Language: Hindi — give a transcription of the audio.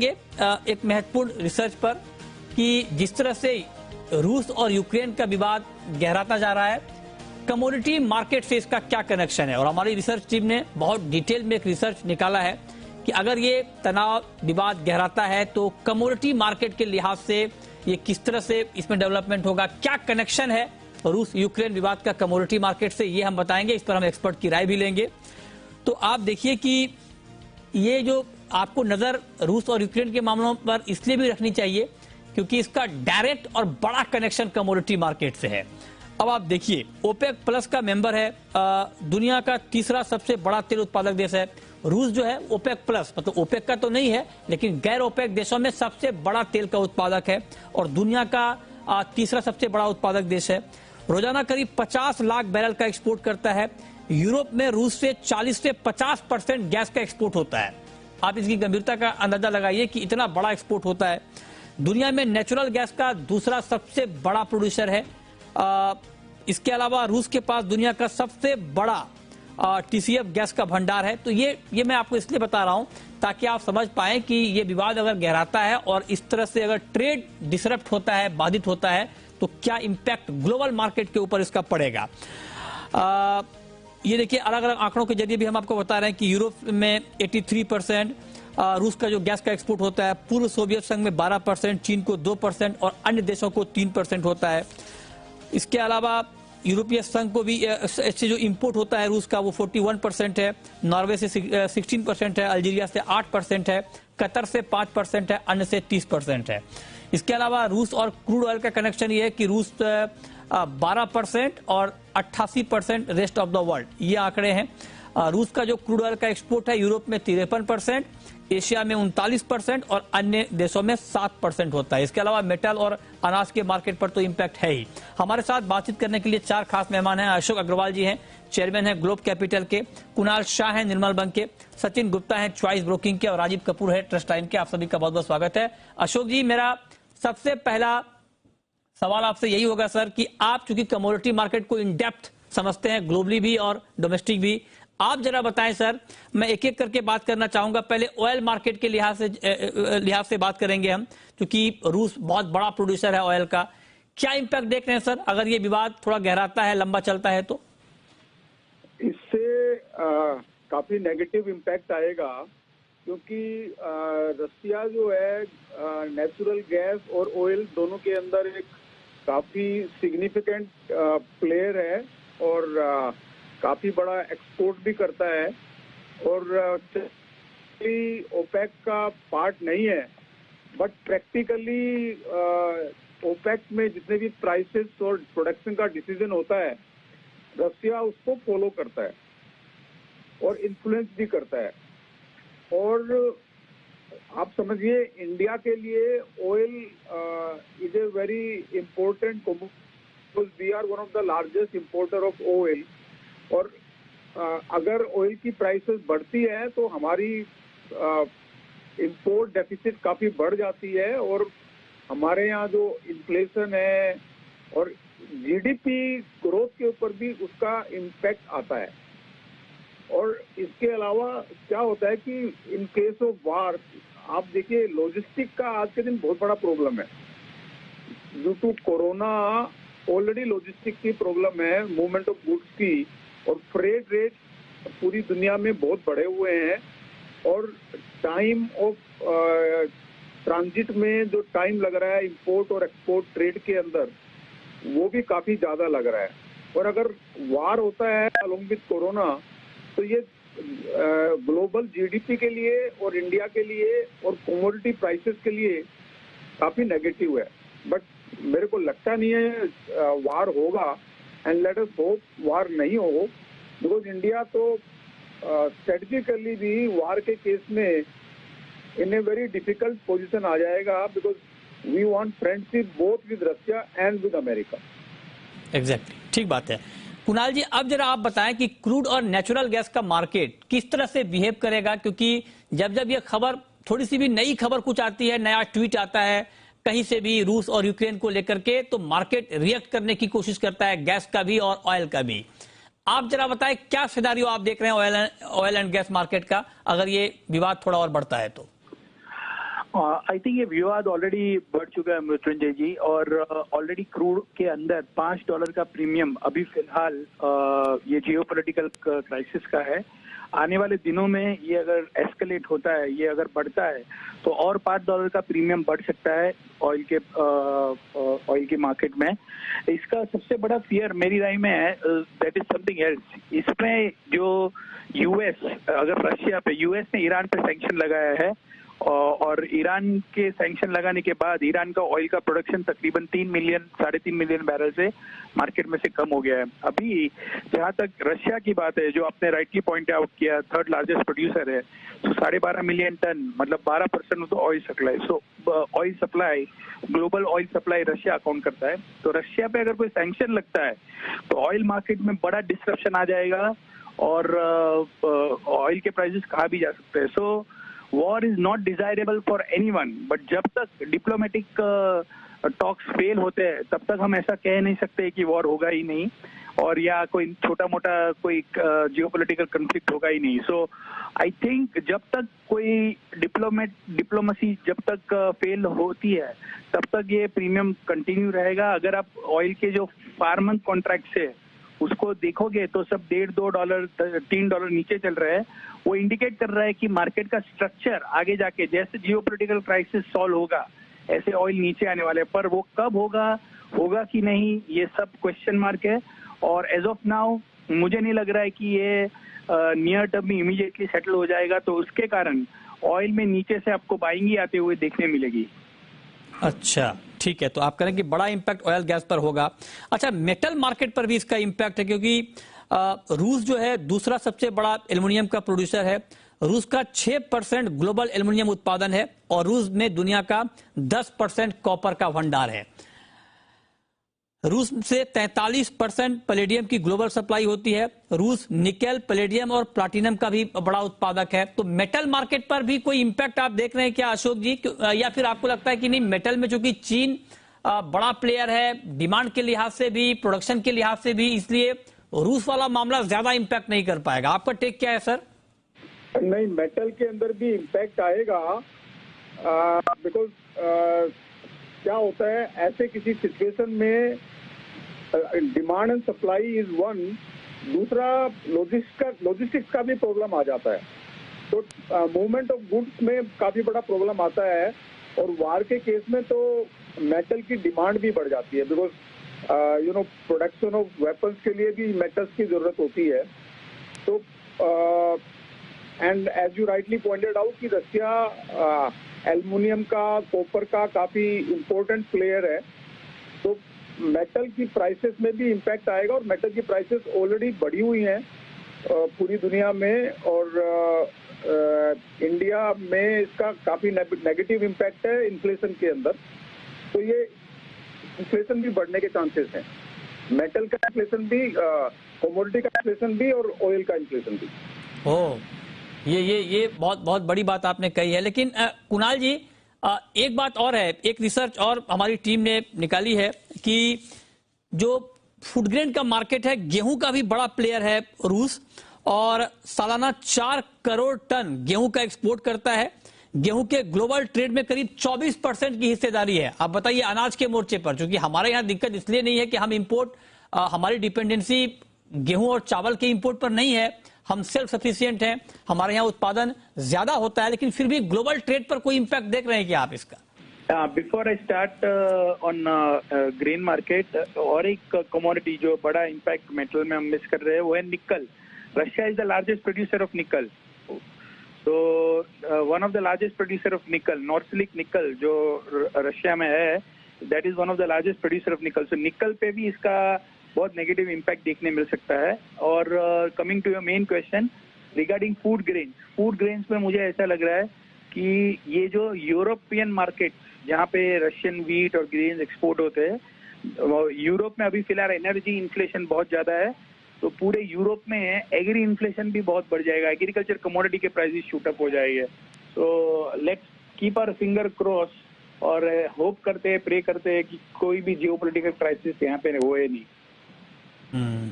एक महत्वपूर्ण रिसर्च पर कि जिस तरह से रूस और यूक्रेन का विवाद गहराता जा रहा है, कमोडिटी मार्केट से इसका क्या कनेक्शन है। और हमारी रिसर्च टीम ने बहुत डिटेल में एक रिसर्च निकाला है कि अगर ये तनाव विवाद गहराता है तो कमोडिटी मार्केट के लिहाज से ये किस तरह से इसमें डेवलपमेंट होगा, क्या कनेक्शन है रूस यूक्रेन विवाद का कमोडिटी मार्केट से, ये हम बताएंगे। इस पर हम एक्सपर्ट की राय भी लेंगे। तो आप देखिए कि ये जो आपको नजर रूस और यूक्रेन के मामलों पर इसलिए भी रखनी चाहिए क्योंकि इसका डायरेक्ट और बड़ा कनेक्शन कमोडिटी मार्केट से है। अब आप देखिए, ओपेक प्लस का मेंबर है, दुनिया का तीसरा सबसे बड़ा तेल उत्पादक देश है। रूस जो है ओपेक प्लस, मतलब ओपेक का तो नहीं है लेकिन गैर ओपेक देशों में सबसे बड़ा तेल का उत्पादक है और दुनिया का तीसरा सबसे बड़ा उत्पादक देश है। रोजाना करीब 50 लाख बैरल का एक्सपोर्ट करता है। यूरोप में रूस से 40 से 50% गैस का एक्सपोर्ट होता है। आप इसकी गंभीरता का अंदाजा लगाइए कि इतना बड़ा एक्सपोर्ट होता है। दुनिया में नेचुरल गैस का दूसरा सबसे बड़ा प्रोड्यूसर है। इसके अलावा रूस के पास दुनिया का सबसे बड़ा टीसीएफ गैस का भंडार है। तो ये मैं आपको इसलिए बता रहा हूं ताकि आप समझ पाएं कि ये विवाद अगर गहराता है और इस तरह से अगर ट्रेड डिसरप्ट होता है, बाधित होता है, तो क्या इंपैक्ट ग्लोबल मार्केट के ऊपर इसका पड़ेगा। ये देखिए, अलग अलग आंकड़ों के जरिए भी हम आपको बता रहे हैं कि यूरोप में 83% रूस का जो गैस का एक्सपोर्ट होता है, पूर्व सोवियत संघ में 12%, चीन को 2% और अन्य देशों को 3% होता है। इसके अलावा यूरोपीय संघ को भी इससे जो इंपोर्ट होता है रूस का वो 41% है, नॉर्वे से 16% है, अल्जीरिया से 8% है, कतर से 5% है, अन्य से 30% है। इसके अलावा रूस और क्रूड ऑयल का कनेक्शन ये है कि रूस 12% और 88% रेस्ट ऑफ द वर्ल्ड, ये आंकड़े हैं। रूस का जो क्रूड ऑयल का एक्सपोर्ट है यूरोप में 53%, एशिया में 39% और अन्य देशों में 7% होता है। इसके अलावा मेटल और अनाज के मार्केट पर तो इम्पैक्ट है ही। हमारे साथ बातचीत करने के लिए 4 खास मेहमान हैं। अशोक अग्रवाल जी हैं, चेयरमैन हैं ग्लोब कैपिटल के, कुणाल शाह हैं निर्मल बैंक के, सचिन गुप्ता हैं चॉइस ब्रोकिंग के और राजीव कपूर है ट्रस्ट टाइम के। आप सभी का बहुत बहुत स्वागत है। अशोक जी, मेरा सबसे पहला सवाल आपसे यही होगा सर कि आप चूंकि कमोडिटी मार्केट को इन डेप्थ समझते हैं, ग्लोबली भी और डोमेस्टिक भी, आप जरा बताएं सर। मैं एक एक करके बात करना चाहूंगा। पहले ऑयल मार्केट के लिहाज से बात करेंगे हम, क्योंकि रूस बहुत बड़ा प्रोड्यूसर है ऑयल का। क्या इंपैक्ट देख रहे हैं सर अगर ये विवाद थोड़ा गहराता है, लंबा चलता है तो? इससे काफी नेगेटिव इम्पैक्ट आएगा क्योंकि रसिया जो है नेचुरल गैस और ऑयल दोनों के अंदर एक काफी सिग्निफिकेंट प्लेयर है और काफी बड़ा एक्सपोर्ट भी करता है और ओपेक का पार्ट नहीं है, बट प्रैक्टिकली ओपेक में जितने भी प्राइसेस और प्रोडक्शन का डिसीजन होता है रसिया उसको फॉलो करता है और इन्फ्लुएंस भी करता है। और आप समझिए इंडिया के लिए oil is a very important because we are one of the largest importer of oil. और अगर ऑयल की प्राइसेस बढ़ती है तो हमारी इंपोर्ट डेफिसिट काफी बढ़ जाती है और हमारे यहाँ जो इन्फ्लेशन है और जीडीपी ग्रोथ के ऊपर भी उसका इम्पैक्ट आता है। और इसके अलावा क्या होता है कि इन केस ऑफ वार आप देखिए लॉजिस्टिक का आज के दिन बहुत बड़ा प्रॉब्लम है। Due to corona already logistic की प्रॉब्लम है, मूवमेंट ऑफ गुड्स की, और फ्रेट रेट पूरी दुनिया में बहुत बढ़े हुए हैं और टाइम ऑफ ट्रांजिट में जो टाइम लग रहा है इंपोर्ट और एक्सपोर्ट ट्रेड के अंदर वो भी काफी ज्यादा लग रहा है। और अगर वार होता है अलोंग विद कोरोना तो ये ग्लोबल जीडीपी के लिए और इंडिया के लिए और कमोडिटी प्राइसेस के लिए काफी नेगेटिव है। बट मेरे को लगता नहीं है वार होगा एंड लेट अस होप वार नहीं हो, बिकॉज इंडिया तो स्ट्रेटेजिकली भी वार के केस में in a very difficult position आ जाएगा because we want friendship both with Russia and with America. Exactly, ठीक बात है। कुणाल जी, अब जरा आप बताएं कि क्रूड और नेचुरल गैस का मार्केट किस तरह से बिहेव करेगा, क्योंकि जब जब ये खबर, थोड़ी सी भी नई खबर कुछ आती है, नया ट्वीट आता है कहीं से भी रूस और यूक्रेन को लेकर के, तो मार्केट रिएक्ट करने की कोशिश करता है, गैस का भी और ऑयल का भी। आप जरा बताएं क्या सिनेरियो आप देख रहे हैं ऑयल एंड गैस मार्केट का अगर ये विवाद थोड़ा और बढ़ता है तो? आई थिंक ये विवाद ऑलरेडी बढ़ चुका है मृत्युंजय जी, और ऑलरेडी क्रूड के अंदर $5 का प्रीमियम अभी फिलहाल ये जियोपॉलिटिकल क्राइसिस का है। आने वाले दिनों में ये अगर एस्केलेट होता है, ये अगर बढ़ता है, तो और $5 का प्रीमियम बढ़ सकता है ऑयल के मार्केट में। इसका सबसे बड़ा फियर मेरी राय में है दैट इज समथिंग एल्स। इसमें जो यूएस, अगर रशिया पे, यूएस ने ईरान पे सैंक्शन लगाया है, और ईरान के सैंक्शन लगाने के बाद ईरान का ऑयल का प्रोडक्शन तकरीबन 3.5 मिलियन बैरल से मार्केट में से कम हो गया है। अभी जहां तक रशिया की बात है, जो आपने राइटली पॉइंट आउट किया, थर्ड लार्जेस्ट प्रोड्यूसर है, तो 12.5 मिलियन टन, मतलब 12% of the oil supply. So oil supply, global oil supply Russia account करता है। तो रशिया पे अगर कोई सैंक्शन लगता है तो ऑयल मार्केट में बड़ा डिस्ट्रप्शन आ जाएगा, और ऑयल के प्राइसेस कहा भी जा सकते हैं। So war is not desirable for anyone, but जब तक डिप्लोमेटिक टॉक्स फेल होते हैं तब तक हम ऐसा कह नहीं सकते कि वॉर होगा ही नहीं, और या कोई छोटा मोटा कोई जियोपॉलिटिकल कॉन्फ्लिक्ट होगा ही नहीं। सो आई थिंक जब तक कोई डिप्लोमेसी जब तक फेल होती है तब तक ये प्रीमियम कंटिन्यू रहेगा। अगर आप ऑयल के जो 4 मंथ कॉन्ट्रैक्ट है उसको देखोगे तो सब $1.5, $3 नीचे चल रहा है। वो इंडिकेट कर रहा है कि मार्केट का स्ट्रक्चर आगे जाके जैसे जियोपॉलिटिकल क्राइसिस सॉल्व होगा ऐसे ऑयल नीचे आने वाले, पर वो कब होगा कि नहीं, ये सब क्वेश्चन मार्क है। और एज ऑफ नाउ मुझे नहीं लग रहा है कि ये नियर टर्म में इमीडिएटली सेटल हो जाएगा, तो उसके कारण ऑयल में नीचे से आपको बाइंग आते हुए देखने मिलेगी। अच्छा, ठीक है, तो आप करें कि बड़ा इंपैक्ट ऑयल गैस पर होगा। अच्छा, मेटल मार्केट पर भी इसका इंपैक्ट है, क्योंकि रूस जो है दूसरा सबसे बड़ा एल्युमिनियम का प्रोड्यूसर है। रूस का 6% ग्लोबल एल्युमिनियम उत्पादन है, और रूस में दुनिया का 10% कॉपर का भंडार है। रूस से 43% पैलेडियम की ग्लोबल सप्लाई होती है। रूस निकेल, पैलेडियम और प्लाटिनम का भी बड़ा उत्पादक है। तो मेटल मार्केट पर भी कोई इंपैक्ट आप देख रहे हैं क्या अशोक जी, या फिर आपको लगता है कि नहीं, मेटल में चूंकि चीन बड़ा प्लेयर है डिमांड के लिहाज से भी, प्रोडक्शन के लिहाज से भी, इसलिए रूस वाला मामला ज्यादा इंपैक्ट नहीं कर पाएगा? आपका टेक क्या है सर? नहीं, मेटल के अंदर भी इम्पैक्ट आएगा, बिकॉज क्या होता है ऐसे किसी सिचुएशन में demand and supply is one, दूसरा लॉजिस्टिक्स का भी प्रॉब्लम आ जाता है। तो मूवमेंट ऑफ गुड्स में काफी बड़ा प्रॉब्लम आता है, और वार के केस में तो मेटल की डिमांड भी बढ़ जाती है, बिकॉज प्रोडक्शन ऑफ वेपन्स के लिए भी मेटल्स की जरूरत होती है। तो and as you rightly pointed out कि रशिया एल्युमिनियम का, कॉपर का काफी इम्पोर्टेंट प्लेयर है, तो मेटल की प्राइसेस में भी इम्पैक्ट आएगा। और मेटल की प्राइसेस ऑलरेडी बढ़ी हुई हैं पूरी दुनिया में, और इंडिया में इसका काफी नेगेटिव इम्पैक्ट है इन्फ्लेशन के अंदर। तो ये इन्फ्लेशन भी बढ़ने के चांसेस हैं, मेटल का इन्फ्लेशन भी, कमोडिटी का इन्फ्लेशन भी, और ऑयल का इन्फ्लेशन भी। ये बहुत बड़ी बात आपने कही है। लेकिन कुणाल जी, एक बात और है, एक रिसर्च और हमारी टीम ने निकाली है कि जो फूड ग्रेन का मार्केट है, गेहूं का भी बड़ा प्लेयर है रूस, और सालाना 4 करोड़ टन गेहूं का एक्सपोर्ट करता है। गेहूं के ग्लोबल ट्रेड में करीब 24% की हिस्सेदारी है। आप बताइए, अनाज के मोर्चे पर, क्योंकि हमारे यहाँ दिक्कत इसलिए नहीं है कि हम इंपोर्ट, हमारी डिपेंडेंसी गेहूं और चावल के इंपोर्ट पर नहीं है, हम सेल्फ सफिशिएंट हैं, हमारे यहाँ उत्पादन ज्यादा होता है, लेकिन फिर भी ग्लोबल ट्रेड पर कोई इंपैक्ट देख रहे हैं क्या आप इसका? Before I start on grain market, और एक कमोडिटी जो बड़ा इम्पैक्ट मेटल में हम मिस कर रहे हैं वो है nickel. Russia is the largest producer of nickel, तो one of the largest producer of nickel, Norilsk nickel जो रशिया में है, that is one of the largest producer of nickel. So निकल पे भी इसका बहुत नेगेटिव इम्पैक्ट देखने मिल सकता है। और coming to your main question regarding food grains में मुझे ऐसा लग रहा है कि ये जो यूरोपियन मार्केट जहाँ पे रशियन व्हीट और ग्रेन्स एक्सपोर्ट होते हैं, यूरोप में अभी फिलहाल एनर्जी इन्फ्लेशन बहुत ज्यादा है, तो पूरे यूरोप में एग्री इन्फ्लेशन भी बहुत बढ़ जाएगा, एग्रीकल्चर कमोडिटी के प्राइसेस शूट अप हो जाएंगे। तो let's keep our finger cross, और होप करते हैं, प्रे करते हैं कि कोई भी जियोपॉलिटिकल क्राइसिस यहाँ पे होए नहीं।